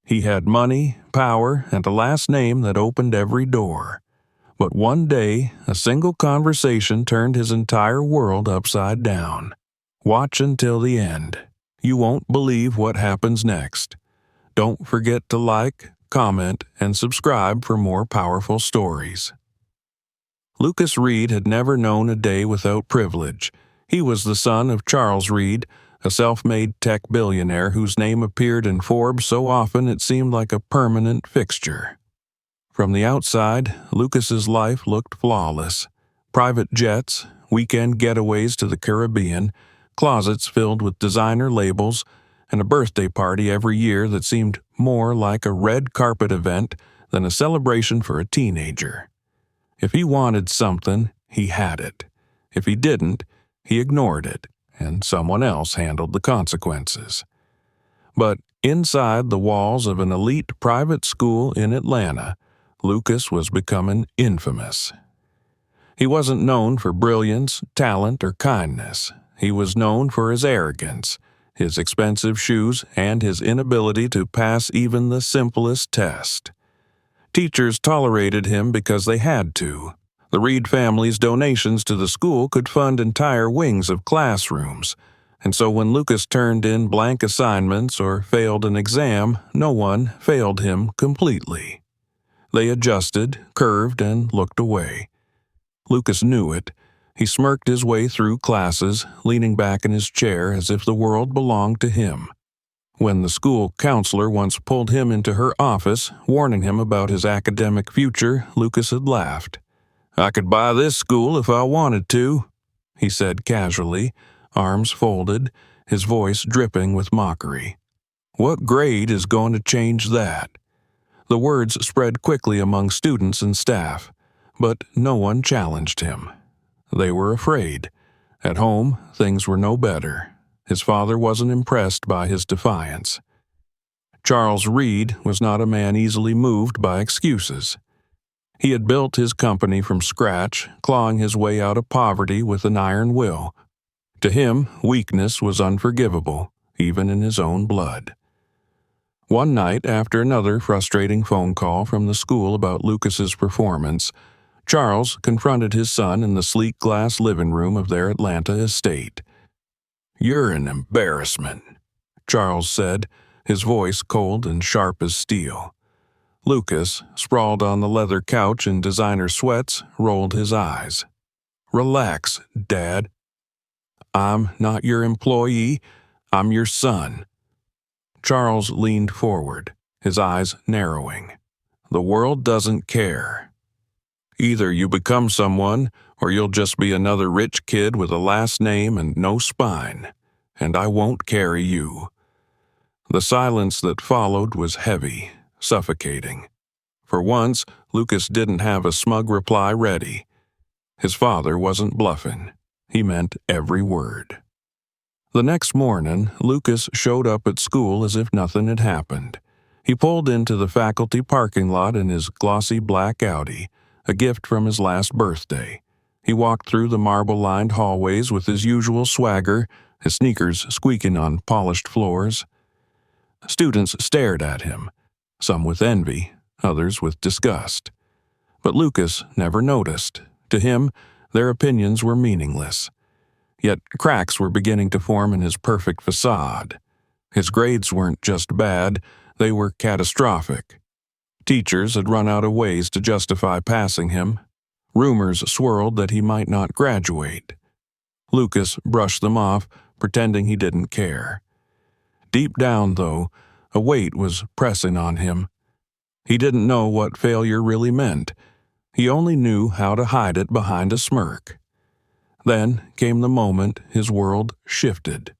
He had money, power, and a last name that opened every door. But one day, a single conversation turned his entire world upside down. Watch until the end. You won't believe what happens next. Don't forget to like, comment, and subscribe for more powerful stories. Lucas Reed had never known a day without privilege. He was the son of Charles Reed, a self-made tech billionaire whose name appeared in Forbes so often it seemed like a permanent fixture. From the outside, Lucas's life looked flawless. Private jets, weekend getaways to the Caribbean, closets filled with designer labels, and a birthday party every year that seemed more like a red carpet event than a celebration for a teenager. If he wanted something, he had it. If he didn't, he ignored it, and someone else handled the consequences. But inside the walls of an elite private school in Atlanta, Lucas was becoming infamous. He wasn't known for brilliance, talent, or kindness. He was known for his arrogance, his expensive shoes, and his inability to pass even the simplest test. Teachers tolerated him because they had to. The Reed family's donations to the school could fund entire wings of classrooms, and so when Lucas turned in blank assignments or failed an exam, no one failed him completely. They adjusted, curved, and looked away. Lucas knew it. He smirked his way through classes, leaning back in his chair as if the world belonged to him. When the school counselor once pulled him into her office, warning him about his academic future, Lucas had laughed. "I could buy this school if I wanted to," he said casually, arms folded, his voice dripping with mockery. "What grade is going to change that?" The words spread quickly among students and staff, but no one challenged him. They were afraid. At home, things were no better. His father wasn't impressed by his defiance. Charles Reed was not a man easily moved by excuses. He had built his company from scratch, clawing his way out of poverty with an iron will. To him, weakness was unforgivable, even in his own blood. One night, after another frustrating phone call from the school about Lucas's performance, Charles confronted his son in the sleek glass living room of their Atlanta estate. "You're an embarrassment," Charles said, his voice cold and sharp as steel. Lucas, sprawled on the leather couch in designer sweats, rolled his eyes. "Relax, Dad. I'm not your employee. I'm your son." Charles leaned forward, his eyes narrowing. "The world doesn't care. Either you become someone, or you'll just be another rich kid with a last name and no spine, and I won't carry you." The silence that followed was heavy, suffocating. For once, Lucas didn't have a smug reply ready. His father wasn't bluffing. He meant every word. The next morning, Lucas showed up at school as if nothing had happened. He pulled into the faculty parking lot in his glossy black Audi, a gift from his last birthday. He walked through the marble-lined hallways with his usual swagger, his sneakers squeaking on polished floors. Students stared at him, some with envy, others with disgust. But Lucas never noticed. To him, their opinions were meaningless. Yet cracks were beginning to form in his perfect facade. His grades weren't just bad, they were catastrophic. Teachers had run out of ways to justify passing him. Rumors swirled that he might not graduate. Lucas brushed them off, pretending he didn't care. Deep down, though, a weight was pressing on him. He didn't know what failure really meant. He only knew how to hide it behind a smirk. Then came the moment his world shifted.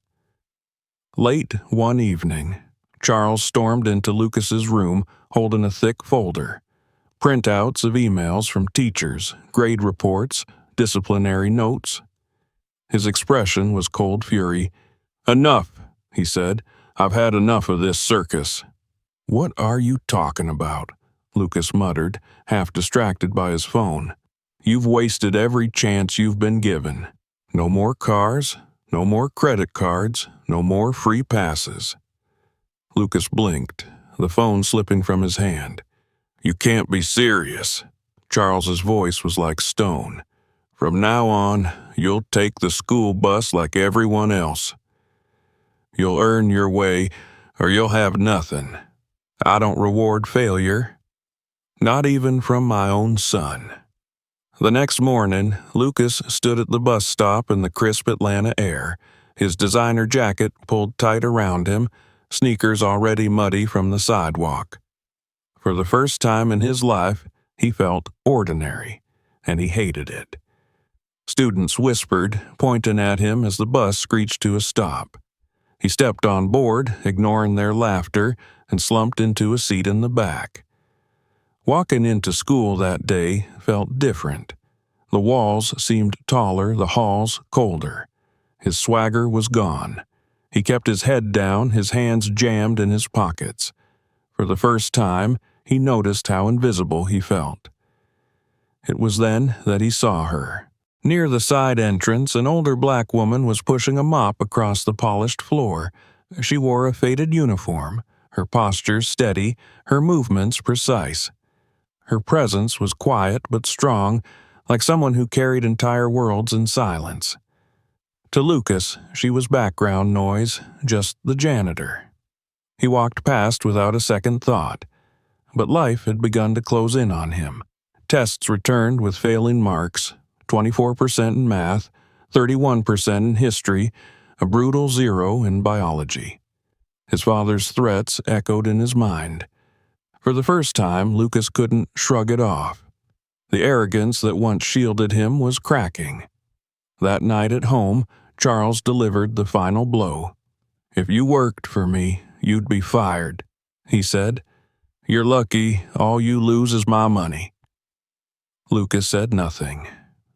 Late one evening, Charles stormed into Lucas's room holding a thick folder. Printouts of emails from teachers, grade reports, disciplinary notes. His expression was cold fury. "Enough," he said. "I've had enough of this circus." "What are you talking about?" Lucas muttered, half distracted by his phone. "You've wasted every chance you've been given. No more cars, no more credit cards, no more free passes." Lucas blinked. the phone slipping from his hand. "You can't be serious." Charles's voice was like stone. "From now on, you'll take the school bus like everyone else. You'll earn your way, or you'll have nothing. I don't reward failure, not even from my own son." The next morning, Lucas stood at the bus stop in the crisp Atlanta air, his designer jacket pulled tight around him, sneakers already muddy from the sidewalk. For the first time in his life, he felt ordinary, and he hated it. Students whispered, pointing at him as the bus screeched to a stop. He stepped on board, ignoring their laughter, and slumped into a seat in the back. Walking into school that day felt different. The walls seemed taller, the halls colder. His swagger was gone. He kept his head down, his hands jammed in his pockets. For the first time, he noticed how invisible he felt. It was then that he saw her. Near the side entrance, an older black woman was pushing a mop across the polished floor. She wore a faded uniform, her posture steady, her movements precise. Her presence was quiet but strong, like someone who carried entire worlds in silence. To Lucas, she was background noise, just the janitor. He walked past without a second thought. But life had begun to close in on him. Tests returned with failing marks, 24% in math, 31% in history, a brutal 0 in biology. His father's threats echoed in his mind. For the first time, Lucas couldn't shrug it off. The arrogance that once shielded him was cracking. That night at home, Charles delivered the final blow. "If you worked for me, you'd be fired," he said. "You're lucky, all you lose is my money." Lucas said nothing.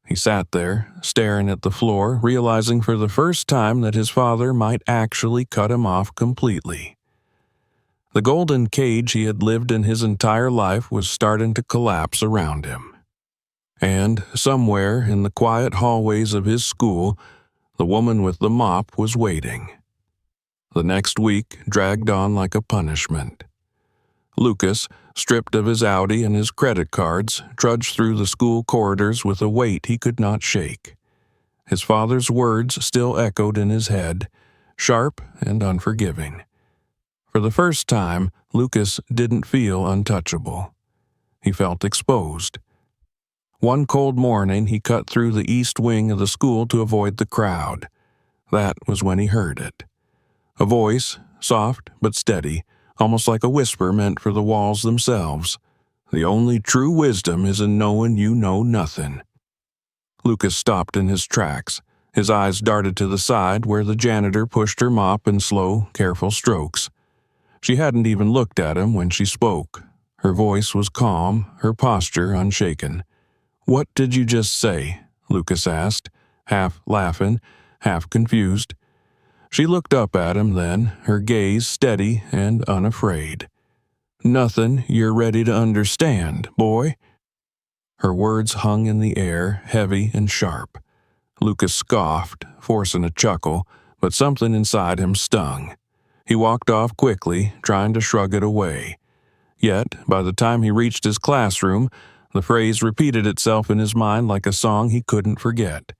He sat there, staring at the floor, realizing for the first time that his father might actually cut him off completely. The golden cage he had lived in his entire life was starting to collapse around him. And somewhere in the quiet hallways of his school, the woman with the mop was waiting. The next week dragged on like a punishment. Lucas, stripped of his Audi and his credit cards, trudged through the school corridors with a weight he could not shake. His father's words still echoed in his head, sharp and unforgiving. For the first time, Lucas didn't feel untouchable. He felt exposed. One cold morning, he cut through the east wing of the school to avoid the crowd. That was when he heard it. A voice, soft but steady, almost like a whisper meant for the walls themselves. "The only true wisdom is in knowing you know nothing." Lucas stopped in his tracks. His eyes darted to the side where the janitor pushed her mop in slow, careful strokes. She hadn't even looked at him when she spoke. Her voice was calm, her posture unshaken. "What did you just say?" Lucas asked, half laughing, half confused. She looked up at him then, her gaze steady and unafraid. "Nothing you're ready to understand, boy." Her words hung in the air, heavy and sharp. Lucas scoffed, forcing a chuckle, but something inside him stung. He walked off quickly, trying to shrug it away. Yet, by the time he reached his classroom, the phrase repeated itself in his mind like a song he couldn't forget.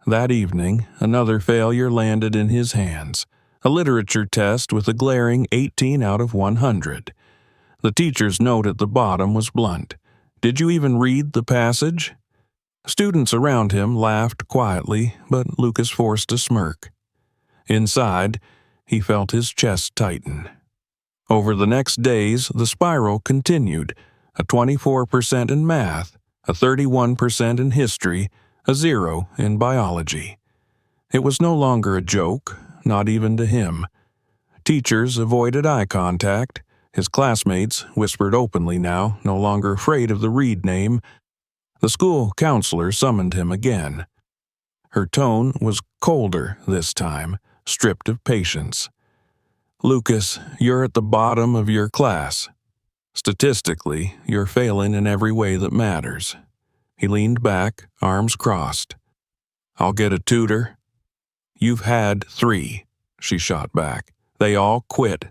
That evening, another failure landed in his hands, a literature test with a glaring 18 out of 100. The teacher's note at the bottom was blunt. "Did you even read the passage?" Students around him laughed quietly, but Lucas forced a smirk. Inside, he felt his chest tighten. Over the next days, the spiral continued, a 24% in math, a 31% in history, a 0 in biology. It was no longer a joke, not even to him. Teachers avoided eye contact. His classmates whispered openly now, no longer afraid of the Reed name. The school counselor summoned him again. Her tone was colder this time, stripped of patience. "Lucas, you're at the bottom of your class. Statistically, you're failing in every way that matters." He leaned back, arms crossed. "I'll get a tutor." "You've had 3, she shot back. "They all quit."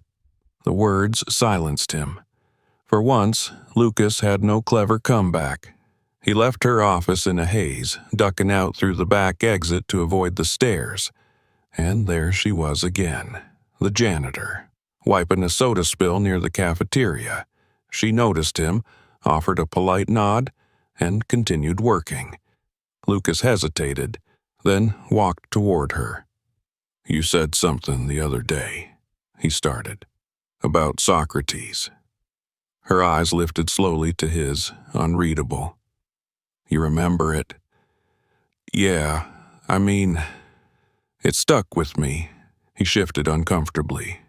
The words silenced him. For once, Lucas had no clever comeback. He left her office in a haze, ducking out through the back exit to avoid the stairs. And there she was again, the janitor, wiping a soda spill near the cafeteria. She noticed him, offered a polite nod, and continued working. Lucas hesitated, then walked toward her. "You said something the other day," he started, "about Socrates." Her eyes lifted slowly to his, unreadable. "You remember it?" "Yeah, I mean, it stuck with me." He shifted uncomfortably.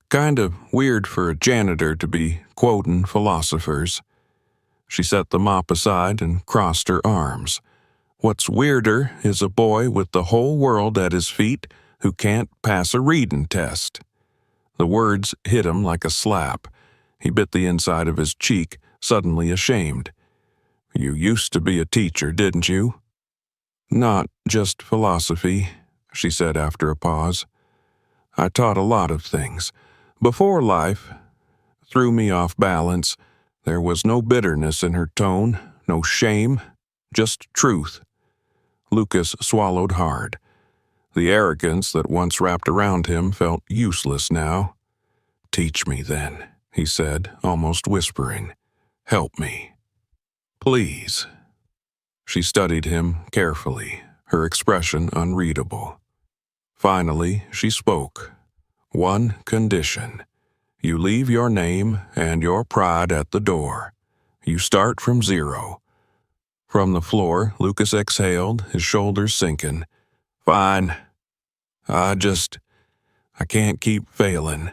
"Kind of weird for a janitor to be quoting philosophers." She set the mop aside and crossed her arms. "What's weirder is a boy with the whole world at his feet who can't pass a reading test." The words hit him like a slap. He bit the inside of his cheek, suddenly ashamed. "You used to be a teacher, didn't you?" "Not just philosophy," she said after a pause. "I taught a lot of things. Before life threw me off balance. There was no bitterness in her tone, no shame, just truth." Lucas swallowed hard. The arrogance that once wrapped around him felt useless now. "Teach me then," he said, almost whispering. "Help me. Please." She studied him carefully, her expression unreadable. Finally, she spoke. "One condition. You leave your name and your pride at the door. You start from zero." From the floor, Lucas exhaled, his shoulders sinking. "Fine. I can't keep failing."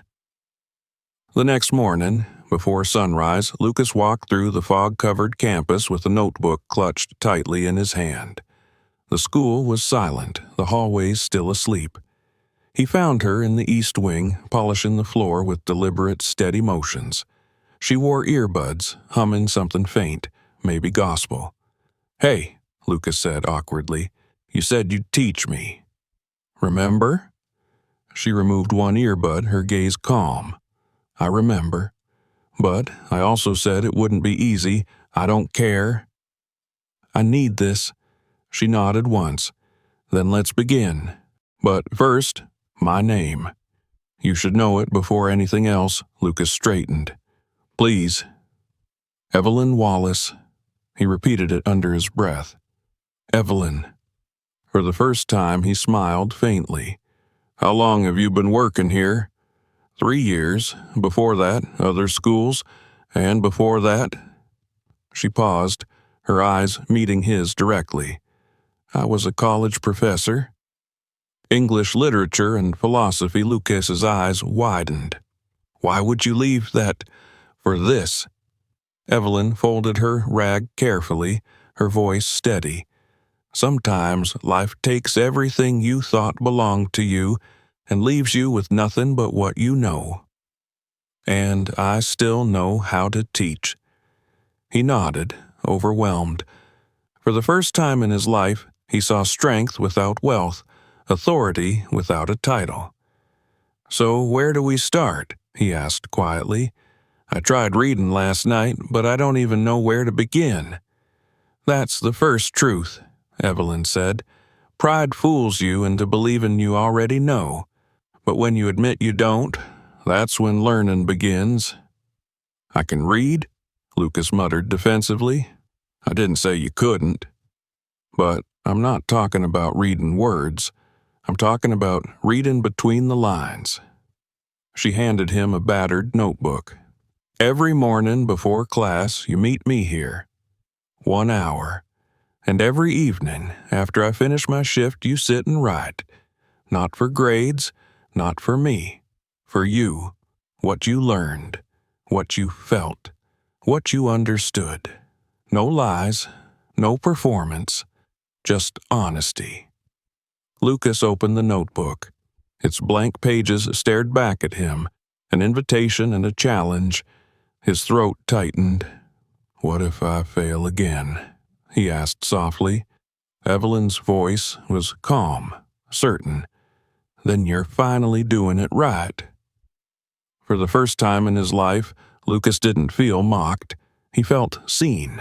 The next morning, before sunrise, Lucas walked through the fog-covered campus with a notebook clutched tightly in his hand. The school was silent, the hallways still asleep. He found her in the east wing, polishing the floor with deliberate, steady motions. She wore earbuds, humming something faint, maybe gospel. "Hey," Lucas said awkwardly, "you said you'd teach me." "Remember?" She removed one earbud, her gaze calm. "I remember. But I also said it wouldn't be easy. I don't care." "I need this." She nodded once. "Then let's begin. But first, my name. You should know it before anything else." Lucas straightened. "Please." "Evelyn Wallace." He repeated it under his breath. "Evelyn." For the first time, he smiled faintly. "How long have you been working here?" 3 years. Before that, other schools. And before that—" She paused, her eyes meeting his directly. "I was a college professor." "English literature and philosophy." Lucas's eyes widened. "Why would you leave that for this?" Evelyn folded her rag carefully, her voice steady. "Sometimes life takes everything you thought belonged to you and leaves you with nothing but what you know. And I still know how to teach." He nodded, overwhelmed. For the first time in his life, he saw strength without wealth, authority without a title. "So where do we start?" he asked quietly. "I tried reading last night, but I don't even know where to begin." "That's the first truth," Evelyn said. "Pride fools you into believing you already know. But when you admit you don't, that's when learning begins." "I can read?" Lucas muttered defensively. "I didn't say you couldn't." "But I'm not talking about reading words. I'm talking about reading between the lines." She handed him a battered notebook. "Every morning before class, you meet me here. 1 hour. And every evening, after I finish my shift, you sit and write. Not for grades, not for me. For you. What you learned. What you felt. What you understood. No lies. No performance. Just honesty." Lucas opened the notebook. Its blank pages stared back at him, an invitation and a challenge. His throat tightened. "What if I fail again?" he asked softly. Evelyn's voice was calm, certain. "Then you're finally doing it right." For the first time in his life, Lucas didn't feel mocked. He felt seen.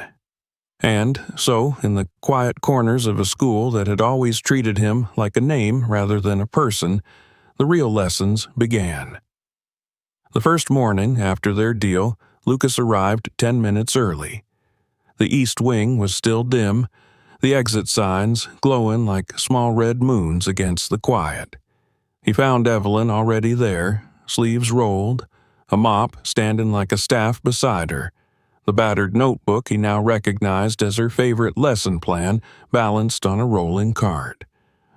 And so, in the quiet corners of a school that had always treated him like a name rather than a person, the real lessons began. The first morning after their deal, Lucas arrived 10 minutes early. The east wing was still dim, the exit signs glowing like small red moons against the quiet. He found Evelyn already there, sleeves rolled, a mop standing like a staff beside her, the battered notebook he now recognized as her favorite lesson plan balanced on a rolling cart.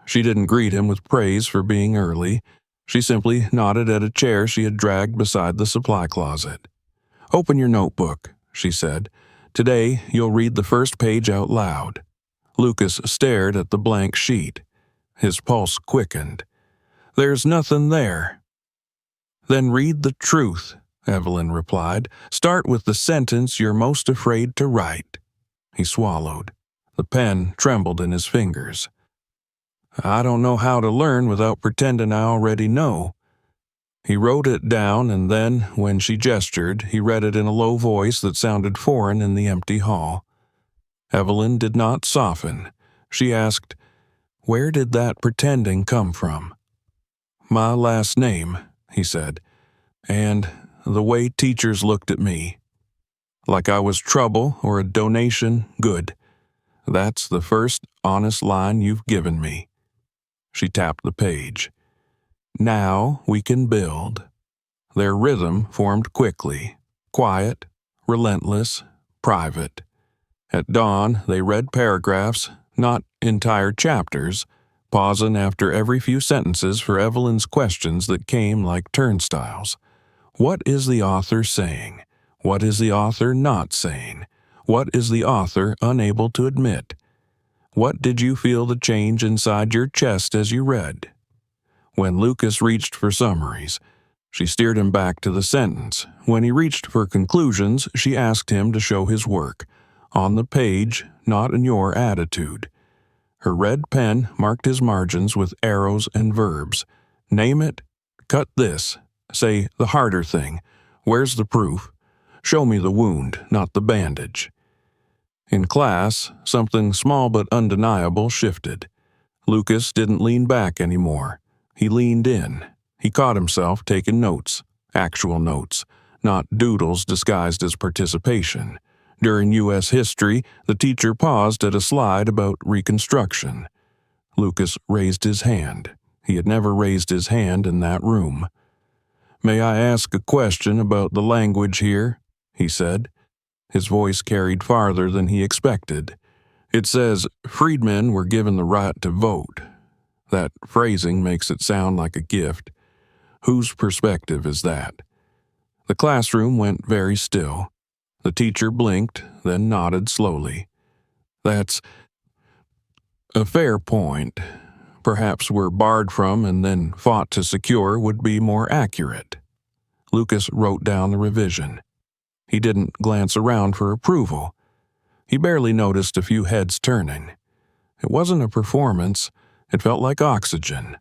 She didn't greet him with praise for being early. She simply nodded at a chair she had dragged beside the supply closet. "Open your notebook," she said. "Today you'll read the first page out loud." Lucas stared at the blank sheet. His pulse quickened. "There's nothing there." "Then read the truth," Evelyn replied. "Start with the sentence you're most afraid to write." He swallowed. The pen trembled in his fingers. "I don't know how to learn without pretending I already know." He wrote it down, and then, when she gestured, he read it in a low voice that sounded foreign in the empty hall. Evelyn did not soften. She asked, "Where did that pretending come from?" "My last name," he said, "and the way teachers looked at me. Like I was trouble or a donation good. That's the first honest line you've given me." She tapped the page. "Now we can build." Their rhythm formed quickly, quiet, relentless, private. At dawn, they read paragraphs, not entire chapters, pausing after every few sentences for Evelyn's questions that came like turnstiles. What is the author saying? What is the author not saying? What is the author unable to admit? What did you feel the change inside your chest as you read? When Lucas reached for summaries, she steered him back to the sentence. When he reached for conclusions, she asked him to show his work. On the page, not in your attitude. Her red pen marked his margins with arrows and verbs. Name it. Cut this. Say the harder thing. Where's the proof? Show me the wound, not the bandage. In class, something small but undeniable shifted. Lucas didn't lean back anymore. He leaned in. He caught himself taking notes, actual notes, not doodles disguised as participation. During U.S. history, the teacher paused at a slide about Reconstruction. Lucas raised his hand. He had never raised his hand in that room. "May I ask a question about the language here?" he said. His voice carried farther than he expected. "It says freedmen were given the right to vote. That phrasing makes it sound like a gift. Whose perspective is that?" The classroom went very still. The teacher blinked, then nodded slowly. "That's a fair point. Perhaps we're barred from and then fought to secure would be more accurate." Lucas wrote down the revision. He didn't glance around for approval. He barely noticed a few heads turning. It wasn't a performance. It felt like oxygen.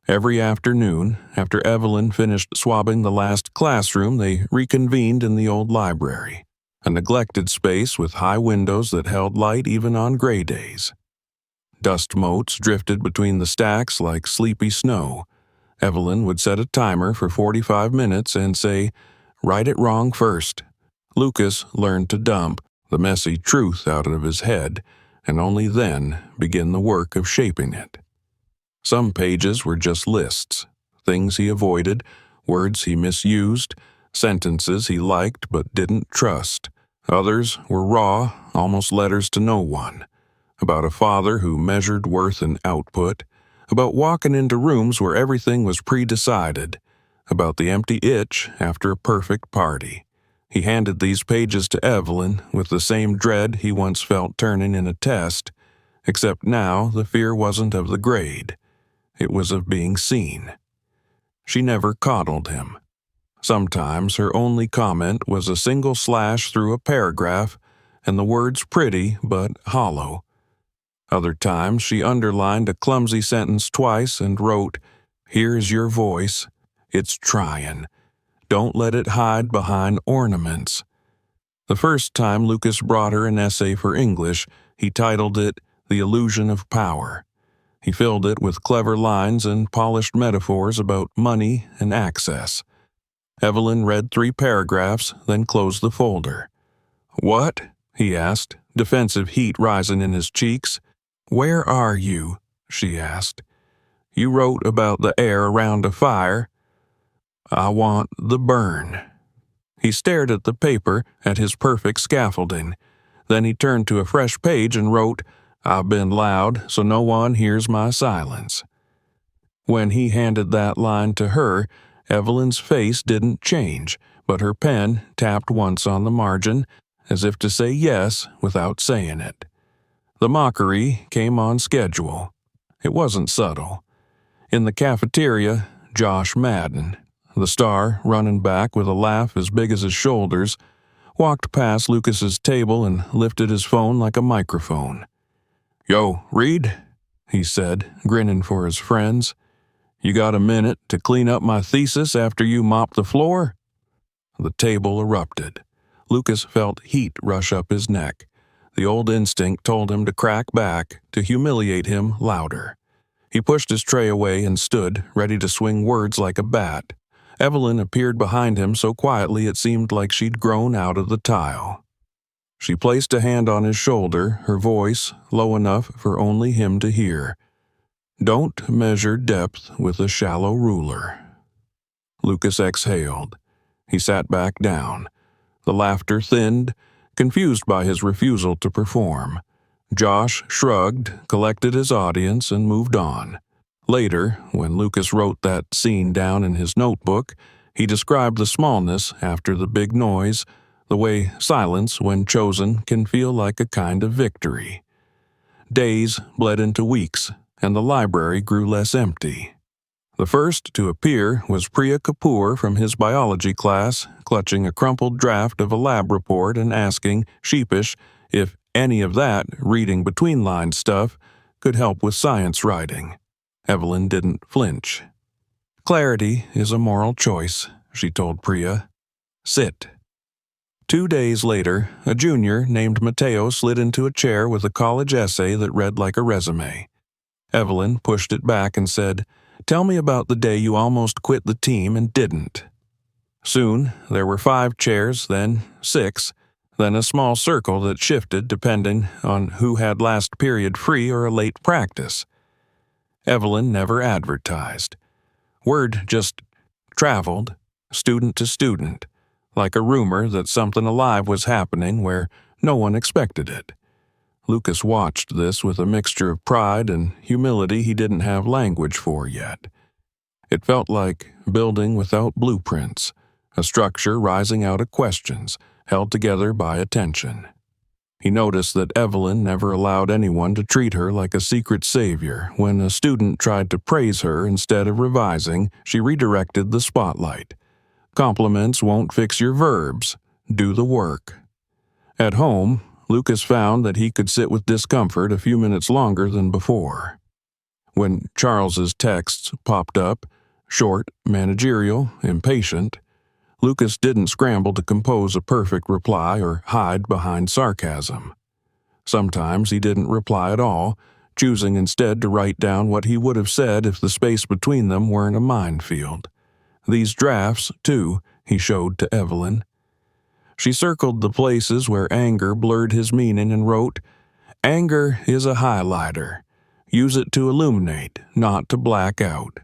Every afternoon, after Evelyn finished swabbing the last classroom, they reconvened in the old library, a neglected space with high windows that held light even on gray days. Dust motes drifted between the stacks like sleepy snow. Evelyn would set a timer for 45 minutes and say, "Write it wrong first." Lucas learned to dump the messy truth out of his head, and only then begin the work of shaping it. Some pages were just lists, things he avoided, words he misused, sentences he liked but didn't trust. Others were raw, almost letters to no one, about a father who measured worth in output, about walking into rooms where everything was pre-decided, about the empty itch after a perfect party. He handed these pages to Evelyn with the same dread he once felt turning in a test, except now the fear wasn't of the grade. It was of being seen. She never coddled him. Sometimes her only comment was a single slash through a paragraph, and the words pretty but hollow. Other times she underlined a clumsy sentence twice and wrote, "Here's your voice. It's trying. don't let it hide behind ornaments. The first time Lucas brought her an essay for English, he titled it The Illusion of Power. He filled it with clever lines and polished metaphors about money and access. Evelyn read 3 paragraphs, then closed the folder. "What?" he asked, defensive heat rising in his cheeks. "Where are you?" she asked. "You wrote about the air around a fire." "I want the burn." He stared at the paper, at his perfect scaffolding. Then he turned to a fresh page and wrote, "I've been loud, so no one hears my silence." When he handed that line to her, Evelyn's face didn't change, but her pen tapped once on the margin, as if to say yes without saying it. The mockery came on schedule. It wasn't subtle. In the cafeteria, Josh Madden, the star running back with a laugh as big as his shoulders, walked past Lucas's table and lifted his phone like a microphone. "Yo, Reed," he said, grinning for his friends. "You got a minute to clean up my thesis after you mopped the floor?" The table erupted. Lucas felt heat rush up his neck. The old instinct told him to crack back, to humiliate him louder. He pushed his tray away and stood, ready to swing words like a bat. Evelyn appeared behind him so quietly it seemed like she'd grown out of the tile. She placed a hand on his shoulder, her voice low enough for only him to hear. "Don't measure depth with a shallow ruler." Lucas exhaled. He sat back down. The laughter thinned, confused by his refusal to perform. Josh shrugged, collected his audience, and moved on. Later, when Lucas wrote that scene down in his notebook, he described the smallness after the big noise, the way silence, when chosen, can feel like a kind of victory. Days bled into weeks, and the library grew less empty. The first to appear was Priya Kapoor from his biology class, clutching a crumpled draft of a lab report and asking, sheepish, if any of that reading-between-lines stuff could help with science writing. Evelyn didn't flinch. "Clarity is a moral choice," she told Priya. "Sit." 2 days later, a junior named Mateo slid into a chair with a college essay that read like a resume. Evelyn pushed it back and said, "Tell me about the day you almost quit the team and didn't." Soon, there were 5 chairs, then 6, then a small circle that shifted depending on who had last period free or a late practice. Evelyn never advertised. Word just traveled, student to student, like a rumor that something alive was happening where no one expected it. Lucas watched this with a mixture of pride and humility he didn't have language for yet. It felt like building without blueprints, a structure rising out of questions, held together by attention. He noticed that Evelyn never allowed anyone to treat her like a secret savior. When a student tried to praise her instead of revising, she redirected the spotlight. "Compliments won't fix your verbs. Do the work." At home, Lucas found that he could sit with discomfort a few minutes longer than before. When Charles's texts popped up, short, managerial, impatient, Lucas didn't scramble to compose a perfect reply or hide behind sarcasm. Sometimes he didn't reply at all, choosing instead to write down what he would have said if the space between them weren't a minefield. These drafts, too, he showed to Evelyn. She circled the places where anger blurred his meaning and wrote, "Anger is a highlighter. Use it to illuminate, not to black out."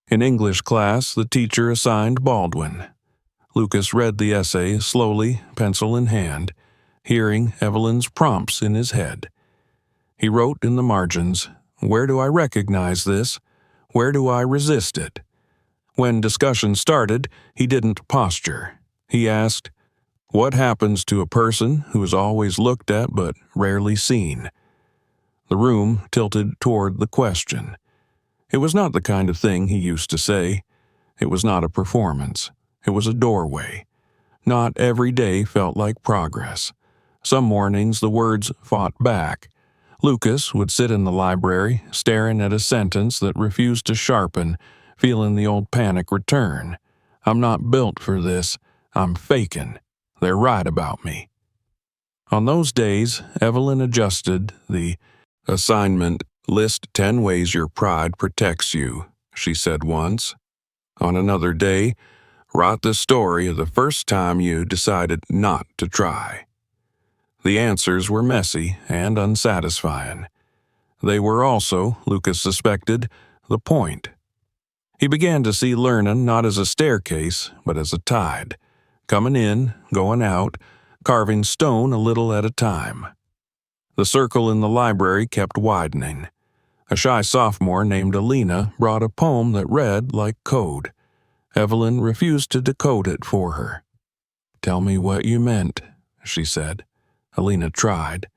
In English class, the teacher assigned Baldwin. Lucas read the essay slowly, pencil in hand, hearing Evelyn's prompts in his head. He wrote in the margins, "Where do I recognize this? Where do I resist it?" When discussion started, he didn't posture. He asked, "What happens to a person who is always looked at but rarely seen?" The room tilted toward the question. It was not the kind of thing he used to say. It was not a performance. It was a doorway. Not every day felt like progress. Some mornings the words fought back. Lucas would sit in the library, staring at a sentence that refused to sharpen, feeling the old panic return. I'm not built for this. I'm faking. They're right about me. On those days, Evelyn adjusted the assignment. List 10 ways your pride protects you, she said once. On another day, write the story of the first time you decided not to try. The answers were messy and unsatisfying. They were also, Lucas suspected, the point. He began to see learning not as a staircase, but as a tide, coming in, going out, carving stone a little at a time. The circle in the library kept widening. A shy sophomore named Alina brought a poem that read like code. Evelyn refused to decode it for her. "Tell me what you meant," she said. Alina tried.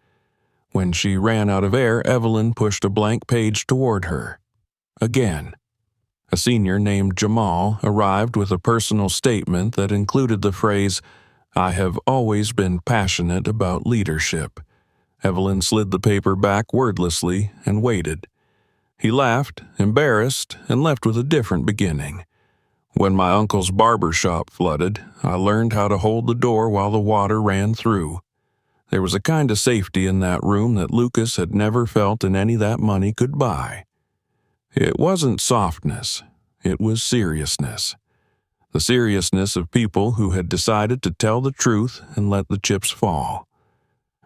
When she ran out of air, Evelyn pushed a blank page toward her. Again. A senior named Jamal arrived with a personal statement that included the phrase, "I have always been passionate about leadership." Evelyn slid the paper back wordlessly and waited. He laughed, embarrassed, and left with a different beginning. "When my uncle's barber shop flooded, I learned how to hold the door while the water ran through." There was a kind of safety in that room that Lucas had never felt in any that money could buy. It wasn't softness, it was seriousness. The seriousness of people who had decided to tell the truth and let the chips fall.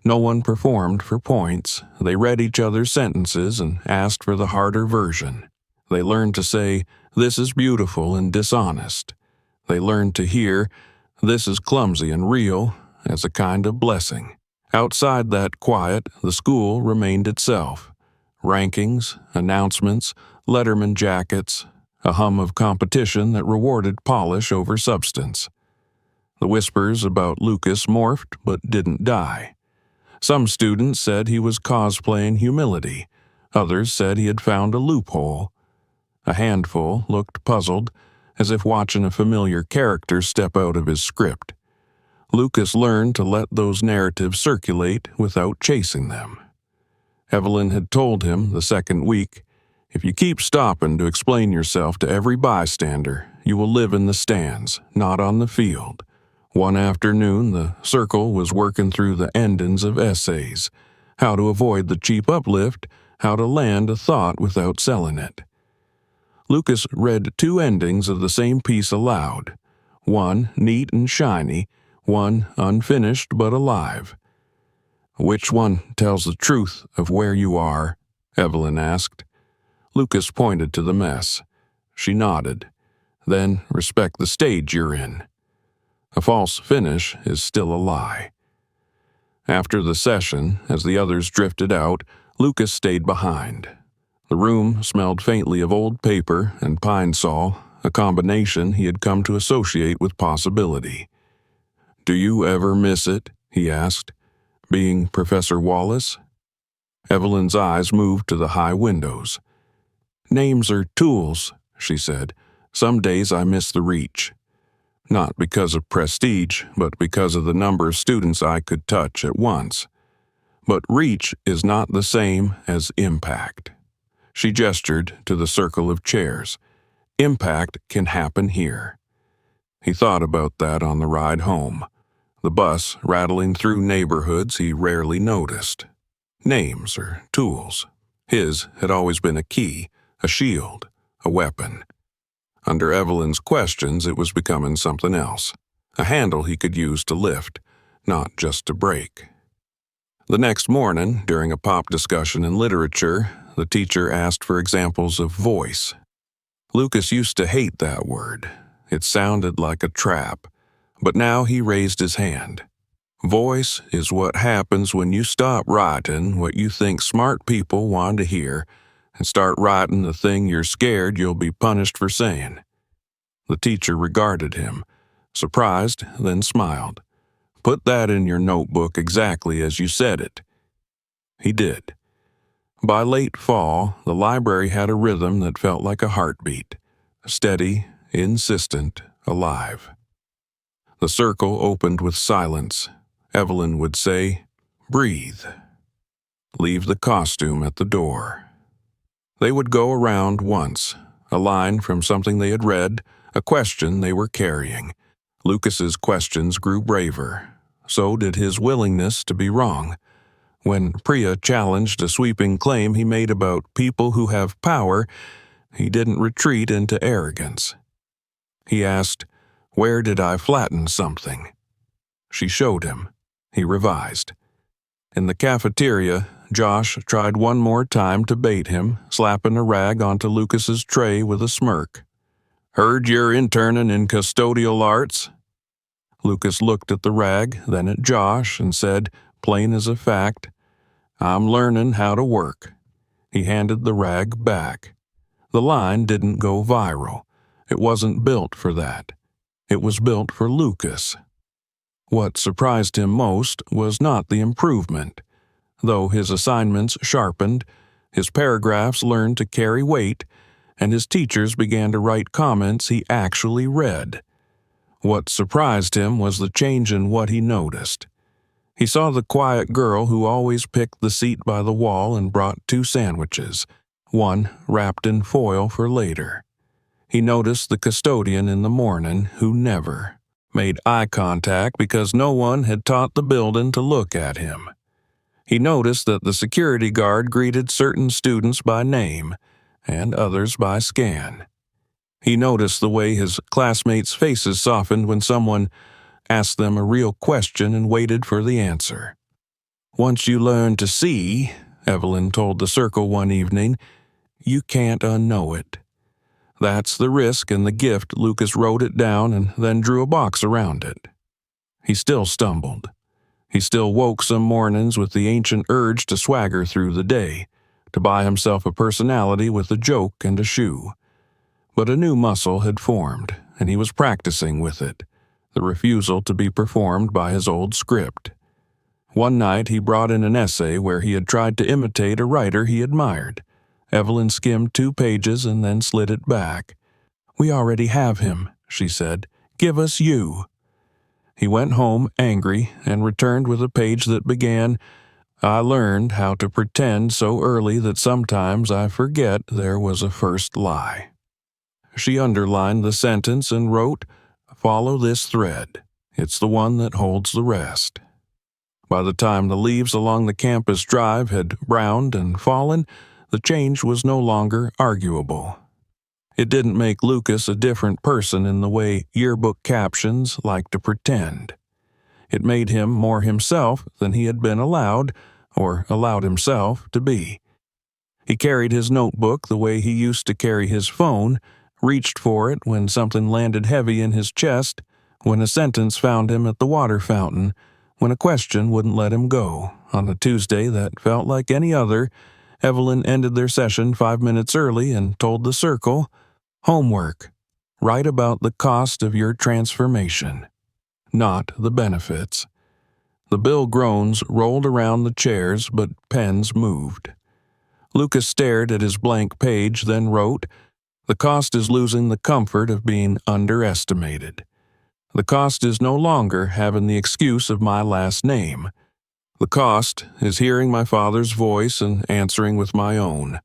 No one performed for points. They read each other's sentences and asked for the harder version. They learned to say, "This is beautiful and dishonest." They learned to hear, "This is clumsy and real," as a kind of blessing. Outside that quiet, the school remained itself. Rankings, announcements, letterman jackets, a hum of competition that rewarded polish over substance. The whispers about Lucas morphed but didn't die. Some students said he was cosplaying humility. Others said he had found a loophole. A handful looked puzzled, as if watching a familiar character step out of his script. Lucas learned to let those narratives circulate without chasing them. Evelyn had told him the second week, "If you keep stopping to explain yourself to every bystander, you will live in the stands, not on the field." One afternoon, the circle was working through the endings of essays, how to avoid the cheap uplift, how to land a thought without selling it. Lucas read 2 endings of the same piece aloud, one neat and shiny, one unfinished but alive. "Which one tells the truth of where you are?" Evelyn asked. Lucas pointed to the mess. She nodded. "Then respect the stage you're in. A false finish is still a lie." After the session, as the others drifted out, Lucas stayed behind. The room smelled faintly of old paper and pine sol, a combination he had come to associate with possibility. "Do you ever miss it?" he asked. "Being Professor Wallace?" Evelyn's eyes moved to the high windows. "Names are tools," she said. "Some days I miss the reach. Not because of prestige, but because of the number of students I could touch at once. But reach is not the same as impact." She gestured to the circle of chairs. "Impact can happen here." He thought about that on the ride home. The bus rattling through neighborhoods he rarely noticed. Names or tools. His had always been a key, a shield, a weapon. Under Evelyn's questions, it was becoming something else. A handle he could use to lift, not just to break. The next morning, during a pop discussion in literature, the teacher asked for examples of voice. Lucas used to hate that word. It sounded like a trap. But now he raised his hand. "Voice is what happens when you stop writing what you think smart people want to hear and start writing the thing you're scared you'll be punished for saying." The teacher regarded him, surprised, then smiled. "Put that in your notebook exactly as you said it." He did. By late fall, the library had a rhythm that felt like a heartbeat, steady, insistent, alive. The circle opened with silence. Evelyn would say, "Breathe." Leave the costume at the door. They would go around once, a line from something they had read, a question they were carrying. Lucas's questions grew braver. So did his willingness to be wrong. When Priya challenged a sweeping claim he made about people who have power, he didn't retreat into arrogance. He asked, "Where did I flatten something?" She showed him. He revised. In the cafeteria, Josh tried one more time to bait him, slapping a rag onto Lucas's tray with a smirk. "Heard you're interning in custodial arts?" Lucas looked at the rag, then at Josh, and said, plain as a fact, "I'm learning how to work." He handed the rag back. The line didn't go viral. It wasn't built for that. It was built for Lucas. What surprised him most was not the improvement. Though his assignments sharpened, his paragraphs learned to carry weight, and his teachers began to write comments he actually read. What surprised him was the change in what he noticed. He saw the quiet girl who always picked the seat by the wall and brought 2 sandwiches, one wrapped in foil for later. He noticed the custodian in the morning who never made eye contact because no one had taught the building to look at him. He noticed that the security guard greeted certain students by name and others by scan. He noticed the way his classmates' faces softened when someone asked them a real question and waited for the answer. "Once you learn to see," Evelyn told the circle one evening, "you can't unknow it." That's the risk and the gift. Lucas wrote it down and then drew a box around it. He still stumbled. He still woke some mornings with the ancient urge to swagger through the day, to buy himself a personality with a joke and a shoe. But a new muscle had formed, and he was practicing with it, the refusal to be performed by his old script. One night he brought in an essay where he had tried to imitate a writer he admired. Evelyn skimmed 2 pages and then slid it back. "We already have him," she said. "Give us you." He went home angry and returned with a page that began, "I learned how to pretend so early that sometimes I forget there was a first lie." She underlined the sentence and wrote, "Follow this thread. It's the one that holds the rest." By the time the leaves along the campus drive had browned and fallen, the change was no longer arguable. It didn't make Lucas a different person in the way yearbook captions like to pretend. It made him more himself than he had been allowed, or allowed himself, to be. He carried his notebook the way he used to carry his phone, reached for it when something landed heavy in his chest, when a sentence found him at the water fountain, when a question wouldn't let him go. On a Tuesday that felt like any other, Evelyn ended their session 5 minutes early and told the circle, "Homework. Write about the cost of your transformation, not the benefits." The bill groans rolled around the chairs, but pens moved. Lucas stared at his blank page, then wrote, "The cost is losing the comfort of being underestimated. The cost is no longer having the excuse of my last name. The cost is hearing my father's voice and answering with my own."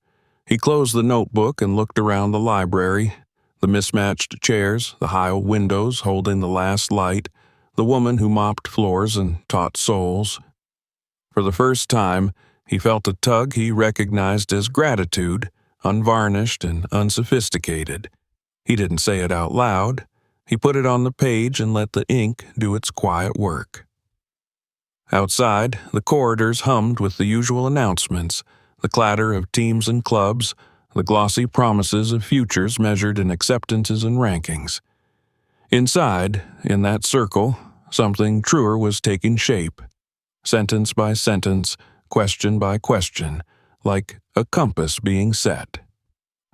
He closed the notebook and looked around the library, the mismatched chairs, the high windows holding the last light, the woman who mopped floors and taught souls. For the first time, he felt a tug he recognized as gratitude, unvarnished and unsophisticated. He didn't say it out loud. He put it on the page and let the ink do its quiet work. Outside, the corridors hummed with the usual announcements, the clatter of teams and clubs, the glossy promises of futures measured in acceptances and rankings. Inside, in that circle, something truer was taking shape, sentence by sentence, question by question, like a compass being set.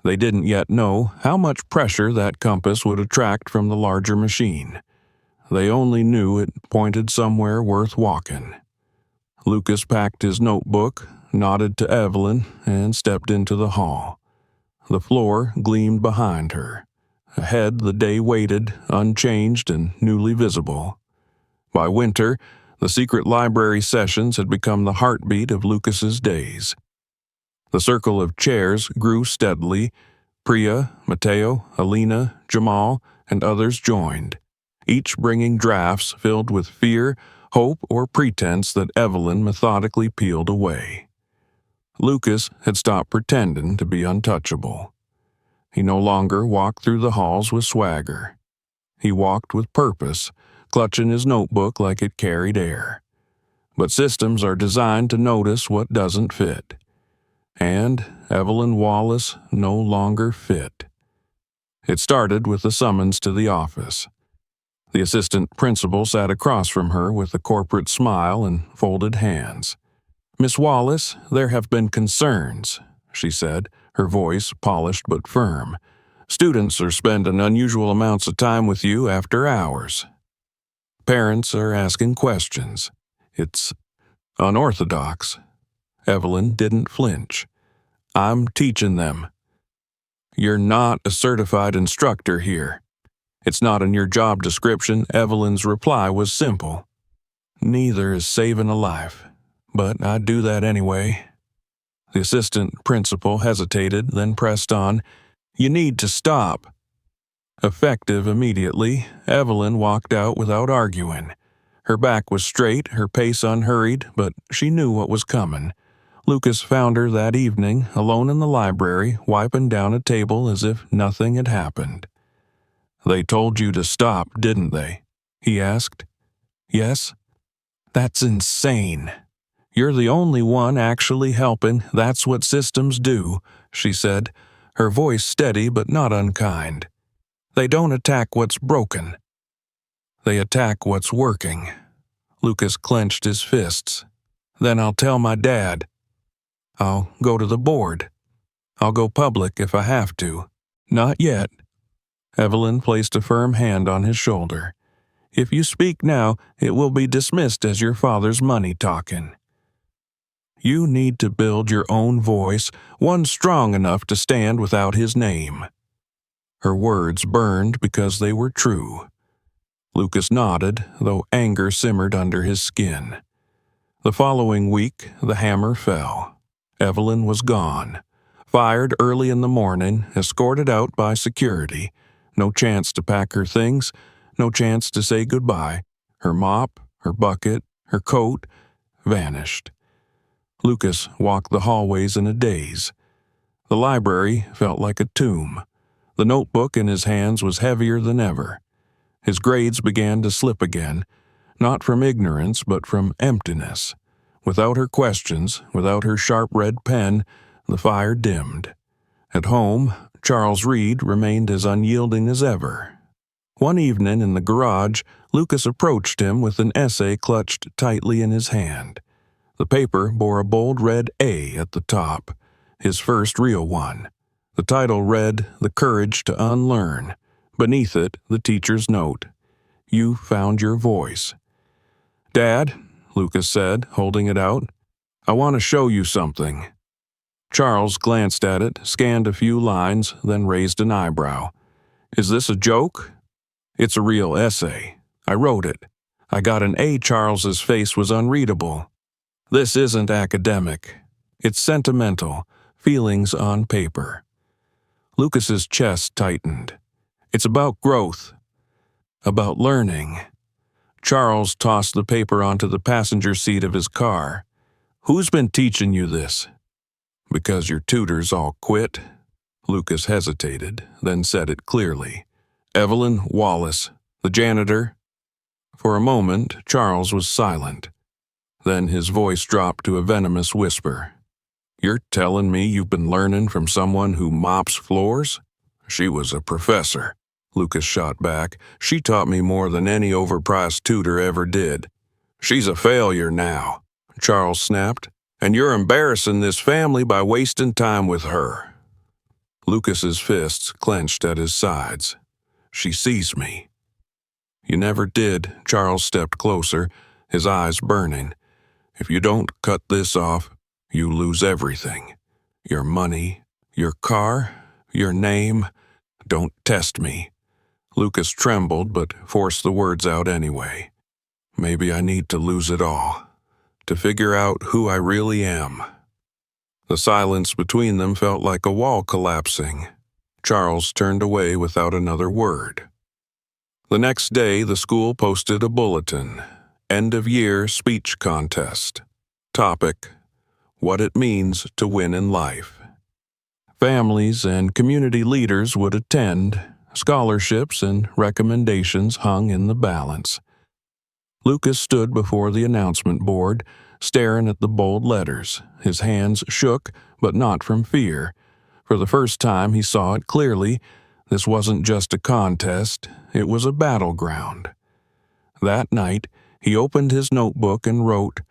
They didn't yet know how much pressure that compass would attract from the larger machine. They only knew it pointed somewhere worth walking. Lucas packed his notebook, nodded to Evelyn, and stepped into the hall. The floor gleamed behind her. Ahead the day waited, unchanged and newly visible. By winter, the secret library sessions had become the heartbeat of Lucas's days. The circle of chairs grew steadily. Priya, Mateo, Alina, Jamal, and others joined, each bringing drafts filled with fear, hope, or pretense that Evelyn methodically peeled away. Lucas had stopped pretending to be untouchable. He no longer walked through the halls with swagger. He walked with purpose, clutching his notebook like it carried air. But systems are designed to notice what doesn't fit. And Evelyn Wallace no longer fit. It started with a summons to the office. The assistant principal sat across from her with a corporate smile and folded hands. "Miss Wallace, there have been concerns," she said, her voice polished but firm. "Students are spending unusual amounts of time with you after hours. Parents are asking questions. It's unorthodox." Evelyn didn't flinch. "I'm teaching them." "You're not a certified instructor here. It's not in your job description." Evelyn's reply was simple. "Neither is saving a life, but I'd do that anyway." The assistant principal hesitated, then pressed on. "You need to stop." Effective immediately, Evelyn walked out without arguing. Her back was straight, her pace unhurried, but she knew what was coming. Lucas found her that evening, alone in the library, wiping down a table as if nothing had happened. "They told you to stop, didn't they?" he asked. "Yes." "That's insane. You're the only one actually helping. That's what systems do," she said, her voice steady but not unkind. "They don't attack what's broken. They attack what's working." Lucas clenched his fists. "Then I'll tell my dad. I'll go to the board. I'll go public if I have to." "Not yet." Evelyn placed a firm hand on his shoulder. "If you speak now, it will be dismissed as your father's money talking. You need to build your own voice, one strong enough to stand without his name." Her words burned because they were true. Lucas nodded, though anger simmered under his skin. The following week, the hammer fell. Evelyn was gone. Fired early in the morning, escorted out by security. No chance to pack her things, no chance to say goodbye. Her mop, her bucket, her coat, vanished. Lucas walked the hallways in a daze. The library felt like a tomb. The notebook in his hands was heavier than ever. His grades began to slip again, not from ignorance but from emptiness. Without her questions, without her sharp red pen, the fire dimmed. At home, Charles Reed remained as unyielding as ever. One evening in the garage, Lucas approached him with an essay clutched tightly in his hand. The paper bore a bold red A at the top, his first real one. The title read, "The Courage to Unlearn." Beneath it, the teacher's note, "You found your voice." "Dad," Lucas said, holding it out, "I want to show you something." Charles glanced at it, scanned a few lines, then raised an eyebrow. "Is this a joke?" "It's a real essay. I wrote it. I got an A." Charles's face was unreadable. "This isn't academic. It's sentimental, feelings on paper." Lucas's chest tightened. "It's about growth, about learning." Charles tossed the paper onto the passenger seat of his car. "Who's been teaching you this?" "Because your tutors all quit." Lucas hesitated, then said it clearly. "Evelyn Wallace, the janitor." For a moment, Charles was silent. Then his voice dropped to a venomous whisper. "You're telling me you've been learning from someone who mops floors?" "She was a professor," Lucas shot back. "She taught me more than any overpriced tutor ever did." "She's a failure now," Charles snapped, "and you're embarrassing this family by wasting time with her." Lucas's fists clenched at his sides. "She sees me." "You never did." Charles stepped closer, his eyes burning. "If you don't cut this off, you lose everything. Your money, your car, your name. Don't test me." Lucas trembled but forced the words out anyway. "Maybe I need to lose it all, to figure out who I really am." The silence between them felt like a wall collapsing. Charles turned away without another word. The next day, the school posted a bulletin. End-of-year speech contest. Topic: what it means to win in life. Families and community leaders would attend. Scholarships and recommendations hung in the balance. Lucas stood before the announcement board, staring at the bold letters. His hands shook, but not from fear. For the first time, he saw it clearly. This wasn't just a contest, it was a battleground. That night, he opened his notebook and wrote,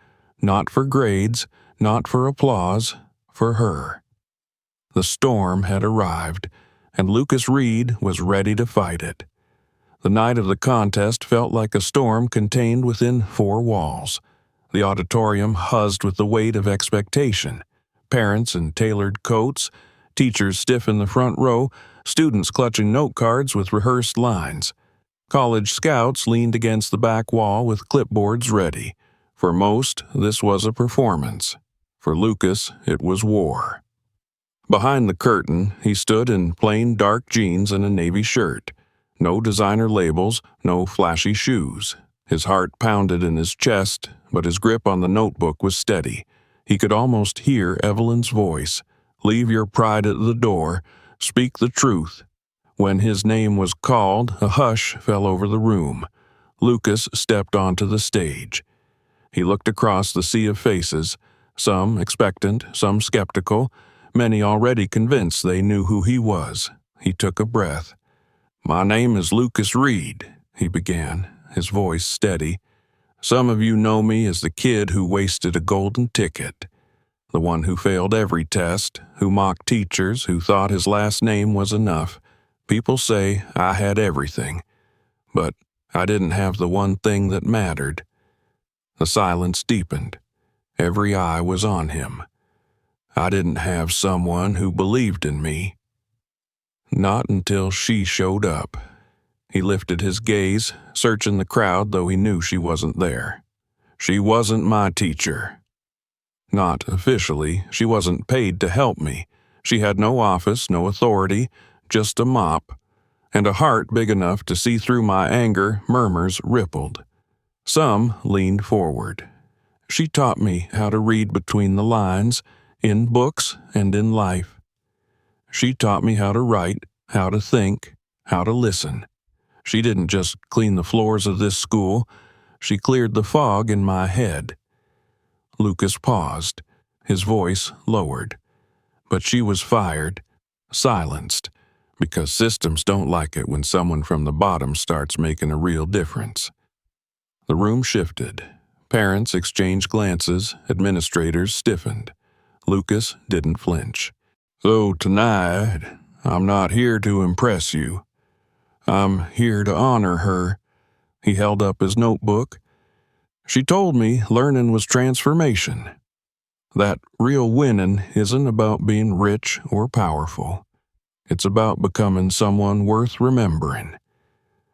not for grades, not for applause, for her. The storm had arrived, and Lucas Reed was ready to fight it. The night of the contest felt like a storm contained within four walls. The auditorium buzzed with the weight of expectation. Parents in tailored coats, teachers stiff in the front row, students clutching note cards with rehearsed lines. College scouts leaned against the back wall with clipboards ready. For most, this was a performance. For Lucas, it was war. Behind the curtain, he stood in plain dark jeans and a navy shirt. No designer labels, no flashy shoes. His heart pounded in his chest, but his grip on the notebook was steady. He could almost hear Evelyn's voice. Leave your pride at the door. Speak the truth. When his name was called, a hush fell over the room. Lucas stepped onto the stage. He looked across the sea of faces, some expectant, some skeptical, many already convinced they knew who he was. He took a breath. "My name is Lucas Reed," he began, his voice steady. "Some of you know me as the kid who wasted a golden ticket, the one who failed every test, who mocked teachers, who thought his last name was enough. People say I had everything, but I didn't have the one thing that mattered." The silence deepened. Every eye was on him. "I didn't have someone who believed in me." Not until she showed up. He lifted his gaze, searching the crowd though he knew she wasn't there. "She wasn't my teacher. Not officially. She wasn't paid to help me. She had no office, no authority, just a mop. And a heart big enough to see through my anger." Murmurs rippled. Some leaned forward. "She taught me how to read between the lines, in books and in life. She taught me how to write, how to think, how to listen. She didn't just clean the floors of this school, she cleared the fog in my head." Lucas paused, his voice lowered. But she was fired, silenced, because systems don't like it when someone from the bottom starts making a real difference. The room shifted. Parents exchanged glances, administrators stiffened. Lucas didn't flinch. "So tonight, I'm not here to impress you. I'm here to honor her." He held up his notebook. "She told me learning was transformation. That real winning isn't about being rich or powerful. It's about becoming someone worth remembering."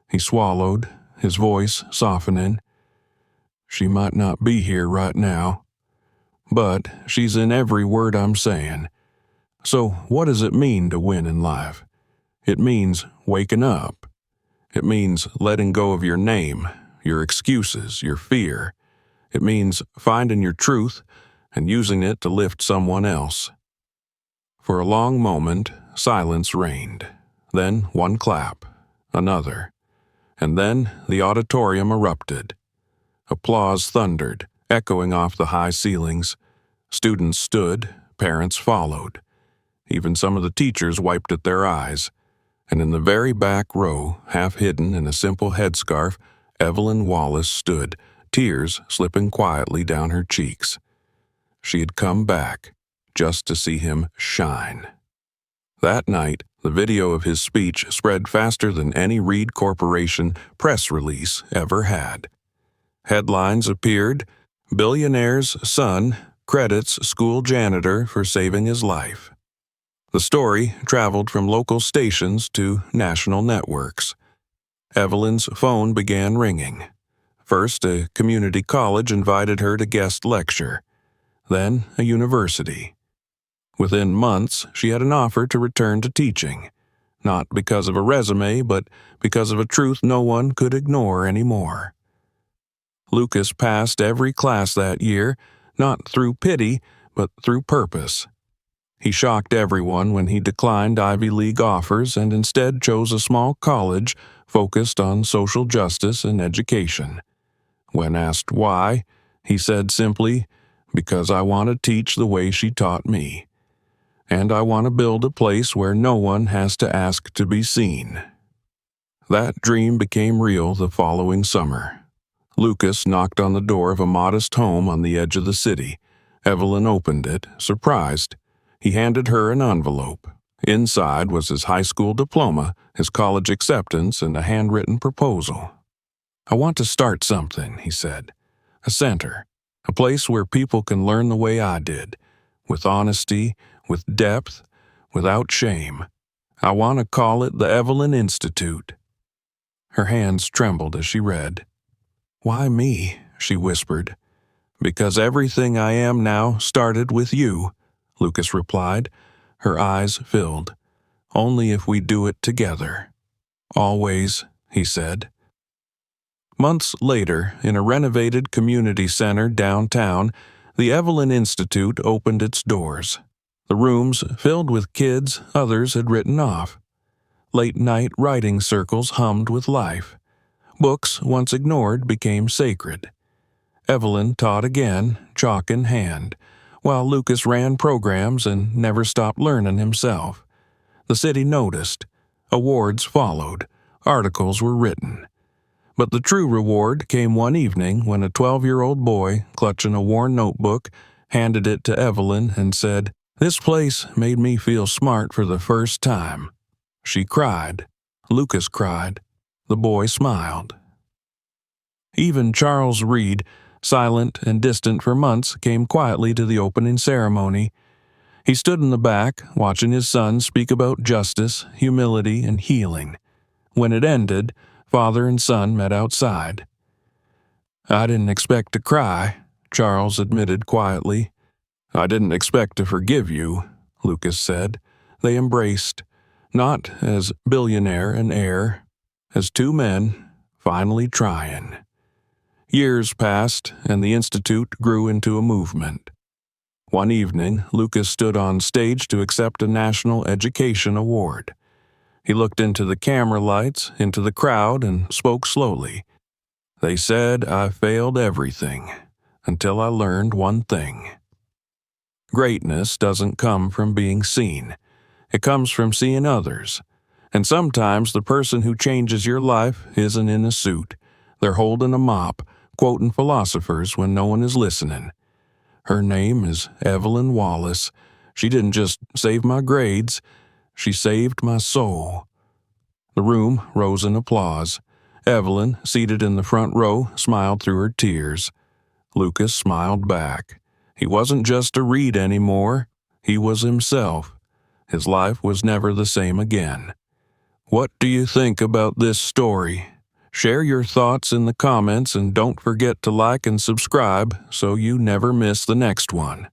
He swallowed, his voice softening. "She might not be here right now, but she's in every word I'm saying. So what does it mean to win in life? It means waking up. It means letting go of your name, your excuses, your fear. It means finding your truth and using it to lift someone else." For a long moment, silence reigned. Then one clap, another. And then the auditorium erupted. Applause thundered, echoing off the high ceilings. Students stood, parents followed. Even some of the teachers wiped at their eyes. And in the very back row, half hidden in a simple headscarf, Evelyn Wallace stood, tears slipping quietly down her cheeks. She had come back just to see him shine. That night, the video of his speech spread faster than any Reed Corporation press release ever had. Headlines appeared: "Billionaire's son credits school janitor for saving his life." The story traveled from local stations to national networks. Evelyn's phone began ringing. First, a community college invited her to guest lecture. Then, a university. Within months, she had an offer to return to teaching. not because of a resume, but because of a truth no one could ignore anymore. Lucas passed every class that year, not through pity, but through purpose. He shocked everyone when he declined Ivy League offers and instead chose a small college focused on social justice and education. When asked why, he said simply, "Because I want to teach the way she taught me. And I want to build a place where no one has to ask to be seen." That dream became real the following summer. Lucas knocked on the door of a modest home on the edge of the city. Evelyn opened it, surprised. He handed her an envelope. Inside was his high school diploma, his college acceptance, and a handwritten proposal. "I want to start something," he said. "A center. A place where people can learn the way I did. With honesty, with depth, without shame. I want to call it the Evelyn Institute." Her hands trembled as she read. "Why me?" she whispered. "Because everything I am now started with you," Lucas replied. Her eyes filled. "Only if we do it together." "Always," he said. Months later, in a renovated community center downtown, the Evelyn Institute opened its doors. The rooms filled with kids others had written off. Late-night writing circles hummed with life. Books once ignored became sacred. Evelyn taught again, chalk in hand, while Lucas ran programs and never stopped learning himself. The city noticed. Awards followed. Articles were written. But the true reward came one evening when a 12-year-old boy, clutching a worn notebook, handed it to Evelyn and said, "This place made me feel smart for the first time." She cried. Lucas cried. The boy smiled. Even Charles Reed, silent and distant for months, came quietly to the opening ceremony. He stood in the back, watching his son speak about justice, humility, and healing. When it ended, father and son met outside. "I didn't expect to cry," Charles admitted quietly. "I didn't expect to forgive you," Lucas said. They embraced, not as billionaire and heir, as two men finally trying. Years passed, and the Institute grew into a movement. One evening, Lucas stood on stage to accept a National Education Award. He looked into the camera lights, into the crowd, and spoke slowly. "They said I failed everything, until I learned one thing. Greatness doesn't come from being seen. It comes from seeing others. And sometimes the person who changes your life isn't in a suit. They're holding a mop, quoting philosophers when no one is listening. Her name is Evelyn Wallace. She didn't just save my grades, she saved my soul." The room rose in applause. Evelyn, seated in the front row, smiled through her tears. Lucas smiled back. He wasn't just a Reed anymore. He was himself. His life was never the same again. What do you think about this story? Share your thoughts in the comments and don't forget to like and subscribe so you never miss the next one.